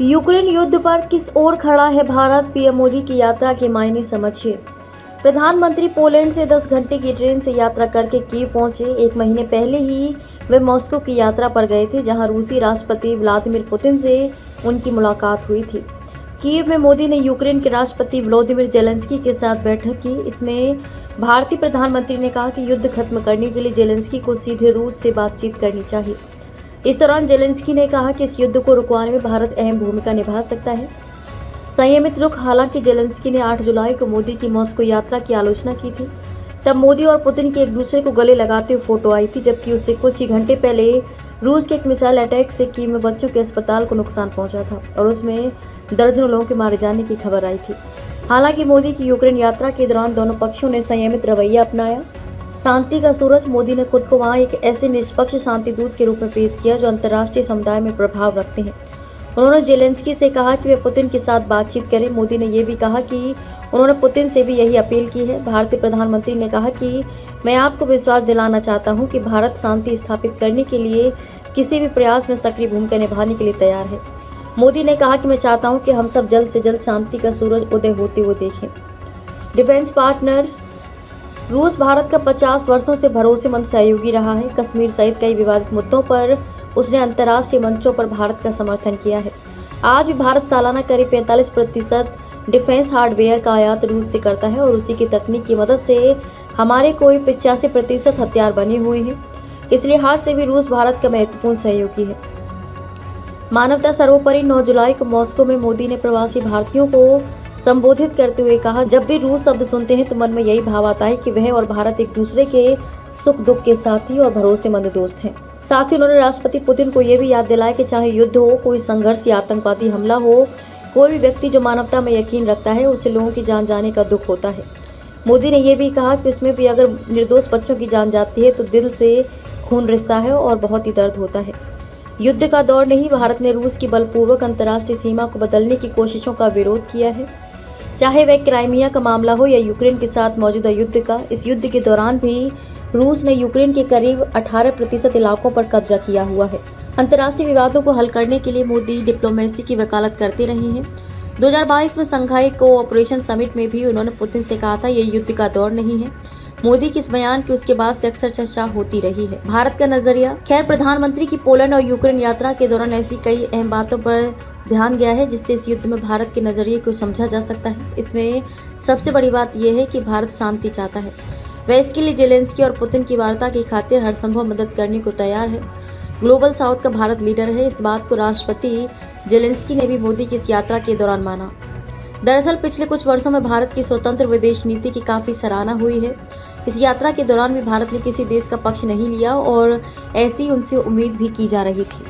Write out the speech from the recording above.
Ukraine युद्ध पर किस ओर खड़ा है भारत, पीएम मोदी की यात्रा के मायने समझिए। प्रधानमंत्री पोलैंड से 10 घंटे की ट्रेन से यात्रा करके कीव पहुंचे। एक महीने पहले ही वे मॉस्को की यात्रा पर गए थे, जहां रूसी राष्ट्रपति व्लादिमीर पुतिन से उनकी मुलाकात हुई थी। कीव में मोदी ने यूक्रेन के राष्ट्रपति वोलोदिमीर जेलेंस्की के साथ बैठक की। इसमें भारतीय प्रधानमंत्री ने कहा कि युद्ध खत्म करने के लिए जेलेंस्की को सीधे रूस से बातचीत करनी चाहिए। इस दौरान जेलेंस्की ने कहा कि इस युद्ध को रुकवाने में भारत अहम भूमिका निभा सकता है। संयमित रुख। हालांकि जेलेंस्की ने 8 जुलाई को मोदी की मॉस्को यात्रा की आलोचना की थी। तब मोदी और पुतिन के एक दूसरे को गले लगाते हुए फोटो आई थी, जबकि उससे कुछ ही घंटे पहले रूस के एक मिसाइल अटैक से कीव में बच्चों के अस्पताल को नुकसान पहुंचा था और उसमें दर्जनों लोगों के मारे जाने की खबर आई थी। हालांकि मोदी की यूक्रेन यात्रा के दौरान दोनों पक्षों ने संयमित रवैया अपनाया। शांति का सूरज। मोदी ने खुद को वहां एक ऐसे निष्पक्ष शांति दूत के रूप में पेश किया जो अंतर्राष्ट्रीय समुदाय में प्रभाव रखते हैं। उन्होंने जेलेंस्की से कहा कि वे पुतिन के साथ बातचीत करें। मोदी ने यह भी कहा कि उन्होंने पुतिन से भी यही अपील की है। भारतीय प्रधानमंत्री ने कहा कि मैं आपको विश्वास दिलाना चाहता हूं कि भारत शांति स्थापित करने के लिए किसी भी प्रयास में सक्रिय भूमिका निभाने के लिए तैयार है। मोदी ने कहा कि मैं चाहता हूं कि हम सब जल्द से जल्द शांति का सूरज उदय होते हुए देखें। Defence partner. रूस भारत का 50 वर्षों से भरोसेमंद सहयोगी रहा है। कश्मीर सहित कई विवादित मुद्दों पर उसने अंतर्राष्ट्रीय मंचों पर भारत का समर्थन किया है। आज भी भारत सालाना करीब 45% डिफेंस हार्डवेयर का आयात रूस से करता है और उसी की तकनीक की मदद से हमारे कोई 85% हथियार बने हुए हैं। इसलिए हाथ से भी रूस भारत का महत्वपूर्ण सहयोगी है। मानवता सर्वोपरि। 9 जुलाई को मॉस्को में मोदी ने प्रवासी भारतीयों को संबोधित करते हुए कहा, जब भी रूस शब्द सुनते हैं तो मन में यही भाव आता है कि वह और भारत एक दूसरे के सुख दुख के साथी और भरोसेमंद दोस्त हैं। साथ ही उन्होंने राष्ट्रपति पुतिन को यह भी याद दिलाया कि चाहे युद्ध हो, कोई संघर्ष या आतंकवादी हमला हो, कोई भी व्यक्ति जो मानवता में यकीन रखता है उसे लोगों की जान जाने का दुख होता है। मोदी ने यह भी कहा कि उसमें भी अगर निर्दोष बच्चों की जान जाती है तो दिल से खून रिश्ता है और बहुत ही दर्द होता है। युद्ध का दौर नहीं। भारत ने रूस की बलपूर्वक अंतर्राष्ट्रीय सीमा को बदलने की कोशिशों का विरोध किया है, चाहे वह क्राइमिया का मामला हो या यूक्रेन के साथ मौजूदा युद्ध का। इस युद्ध के दौरान भी रूस ने यूक्रेन के करीब 18% इलाकों पर कब्जा किया हुआ है। अंतर्राष्ट्रीय विवादों को हल करने के लिए मोदी डिप्लोमेसी की वकालत करते रहे हैं। 2022 में शंघाई कोऑपरेशन समिट में भी उन्होंने पुतिन से कहा था, ये युद्ध का दौर नहीं है। मोदी के इस बयान की उसके बाद से अक्सर चर्चा होती रही है। भारत का नजरिया। खैर, प्रधानमंत्री की पोलैंड और यूक्रेन यात्रा के दौरान ऐसी कई अहम बातों पर ध्यान गया है जिससे इस युद्ध में भारत के नजरिए को समझा जा सकता है। इसमें सबसे बड़ी बात यह है कि भारत शांति चाहता है। वह इसके लिए जेलेंस्की और पुतिन की वार्ता की खातिर हर संभव मदद करने को तैयार है। ग्लोबल साउथ का भारत लीडर है। इस बात को राष्ट्रपति जेलेंस्की ने भी मोदी की इस यात्रा के दौरान माना। दरअसल पिछले कुछ वर्षों में भारत की स्वतंत्र विदेश नीति की काफी सराहना हुई है। इस यात्रा के दौरान भी भारत ने किसी देश का पक्ष नहीं लिया और ऐसी उनसे उम्मीद भी की जा रही थी।